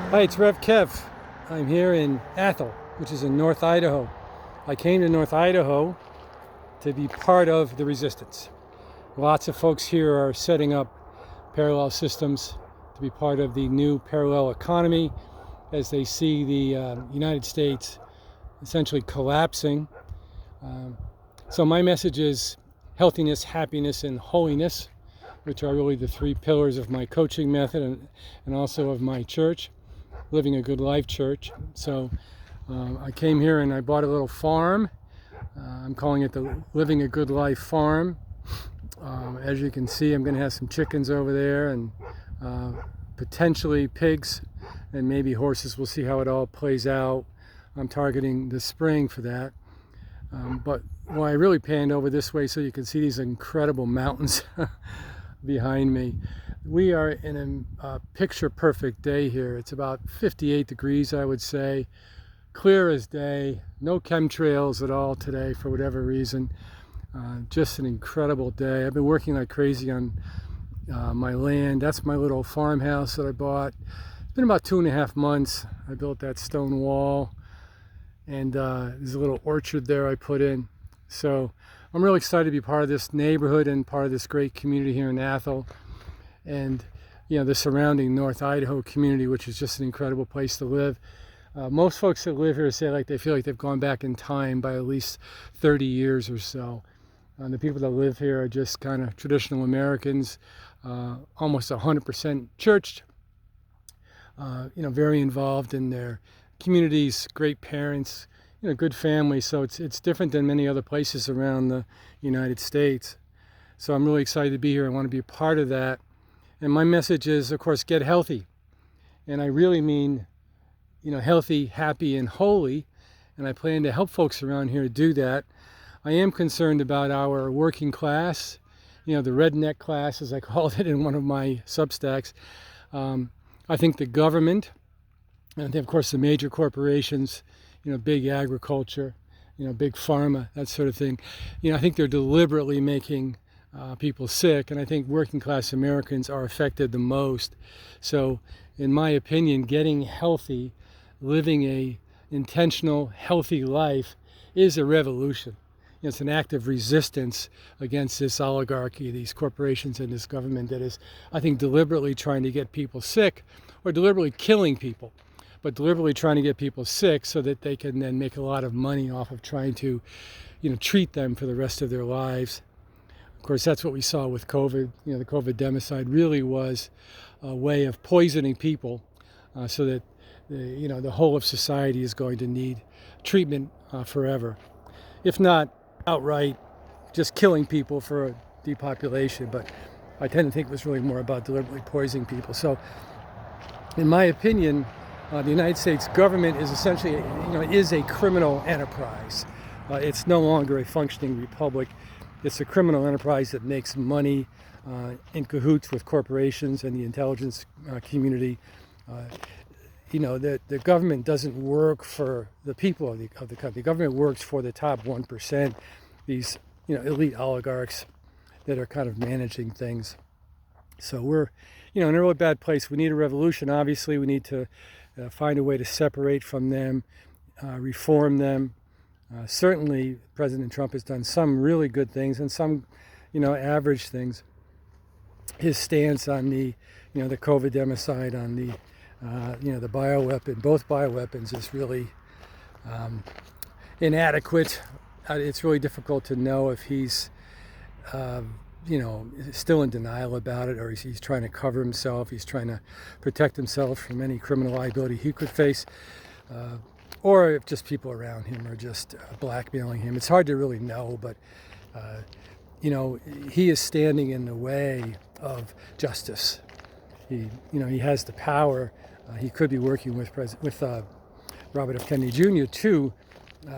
Hi, it's Rev Kev. I'm here in Athol, which is in North Idaho. I came to North Idaho to be part of the resistance. Lots of folks here are setting up parallel systems to be part of the new parallel economy as they see the United States essentially collapsing. So my message is healthiness, happiness, and holiness, which are really the three pillars of my coaching method and also of my church. Living a Good Life Church. So I came here and I bought a little farm. I'm calling it the Living a Good Life Farm. As you can see, I'm going to have some chickens over there and potentially pigs and maybe horses. We'll see how it all plays out. I'm targeting the spring for that. But I really panned over this way so you can see these incredible mountains behind me. We are in a picture-perfect day here. It's about 58 degrees, I would say. Clear as day. No chemtrails at all today for whatever reason. Just an incredible day. I've been working like crazy on my land. That's my little farmhouse that I bought. It's been about 2.5 months. I built that stone wall. And there's a little orchard there I put in. So I'm really excited to be part of this neighborhood and part of this great community here in Athol. And the surrounding North Idaho community, which is just an incredible place to live. Most folks that live here say they feel like they've gone back in time by at least 30 years or so. The people that live here are just kind of traditional Americans, almost 100% churched, very involved in their communities, great parents, good families. So it's different than many other places around the United States. So I'm really excited to be here. I want to be a part of that. And my message is, of course, get healthy. And I really mean, healthy, happy, and holy. And I plan to help folks around here do that. I am concerned about our working class, the redneck class, as I called it in one of my Substacks. I think the government, and of course the major corporations, big agriculture, big pharma, that sort of thing. I think they're deliberately making people sick, and I think working class Americans are affected the most. So in my opinion, getting healthy, living a intentional, healthy life is a revolution. It's an act of resistance against this oligarchy, these corporations and this government that is, I think, deliberately trying to get people sick or deliberately killing people, but deliberately trying to get people sick so that they can then make a lot of money off of trying to, treat them for the rest of their lives. Of course, that's what we saw with COVID. The COVID democide really was a way of poisoning people so that the whole of society is going to need treatment forever. If not outright just killing people for a depopulation, but I tend to think it was really more about deliberately poisoning people. So in my opinion, the United States government is essentially, is a criminal enterprise. It's no longer a functioning republic. It's a criminal enterprise that makes money in cahoots with corporations and the intelligence community. The government doesn't work for the people of the country. The government works for the top 1%, these elite oligarchs that are kind of managing things. So we're in a really bad place. We need a revolution. Obviously, we need to find a way to separate from them, reform them. Certainly, President Trump has done some really good things and some, average things. His stance on the COVID democide, on the bioweapon, both bioweapons, is really inadequate. It's really difficult to know if he's, still in denial about it, or he's trying to cover himself. He's trying to protect himself from any criminal liability he could face. Or if just people around him are just blackmailing him. It's hard to really know, but he is standing in the way of justice. He has the power. He could be working with Robert F. Kennedy Jr. to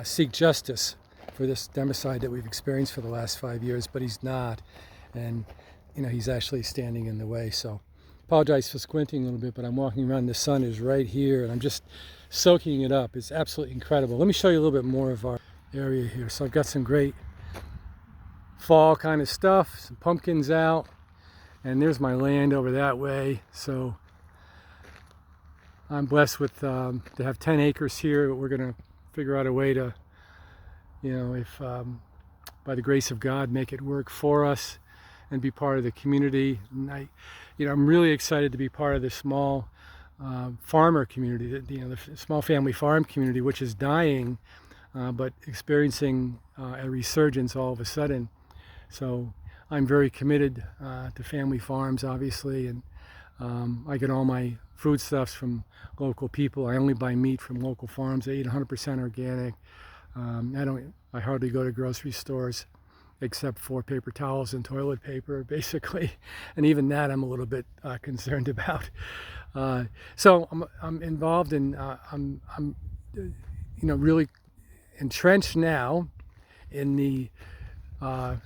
seek justice for this democide that we've experienced for the last 5 years, but he's not, and he's actually standing in the way. So, apologize for squinting a little bit, but I'm walking around. The sun is right here, and I'm just soaking it up. It's absolutely incredible. Let me show you a little bit more of our area here. So I've got some great fall kind of stuff, some pumpkins out, and there's my land over that way. So I'm blessed with to have 10 acres here. We're going to figure out a way to, if by the grace of God, make it work for us and be part of the community. And I'm really excited to be part of the small farmer community, the small family farm community, which is dying, but experiencing a resurgence all of a sudden. So I'm very committed to family farms, obviously, and I get all my foodstuffs from local people. I only buy meat from local farms. I eat 100% organic. I hardly go to grocery stores except for paper towels and toilet paper, basically, and even that I'm a little bit concerned about. So I'm involved in. I'm really entrenched now in the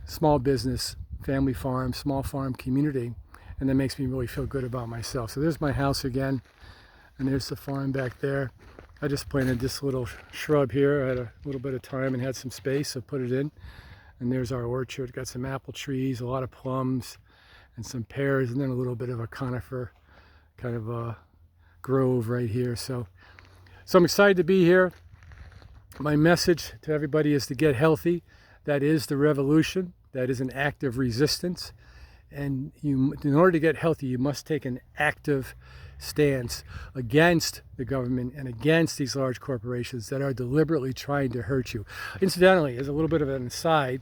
small business, family farm, small farm community, and that makes me really feel good about myself. So there's my house again, and there's the farm back there. I just planted this little shrub here. I had a little bit of time and had some space, so put it in. And there's our orchard. Got some apple trees, a lot of plums, and some pears, and then a little bit of a conifer kind of a grove right here. So I'm excited to be here. My message to everybody is to get healthy. That is the revolution. That is an act of resistance. And in order to get healthy, you must take an active stance against the government and against these large corporations that are deliberately trying to hurt you. Incidentally, as a little bit of an aside,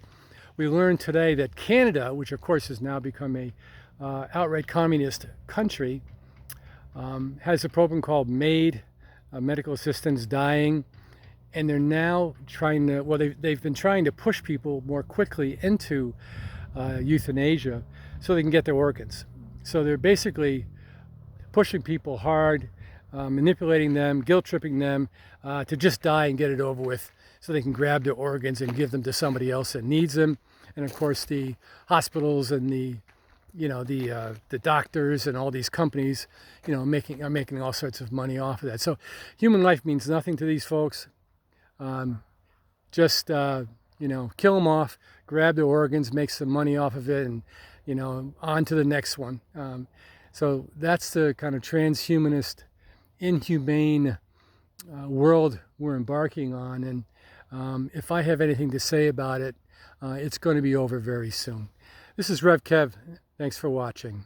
we learned today that Canada, which of course has now become a outright communist country, has a program called MAID, medical assistance dying, and they're now trying to, they've been trying to push people more quickly into euthanasia so they can get their organs. So they're basically pushing people hard, manipulating them, guilt-tripping them to just die and get it over with so they can grab their organs and give them to somebody else that needs them. And of course the hospitals and the doctors and all these companies, are making all sorts of money off of that. So human life means nothing to these folks. Just kill them off, grab their organs, make some money off of it, and on to the next one. So that's the kind of transhumanist, inhumane world we're embarking on. And if I have anything to say about it, it's going to be over very soon. This is Rev Kev. Thanks for watching.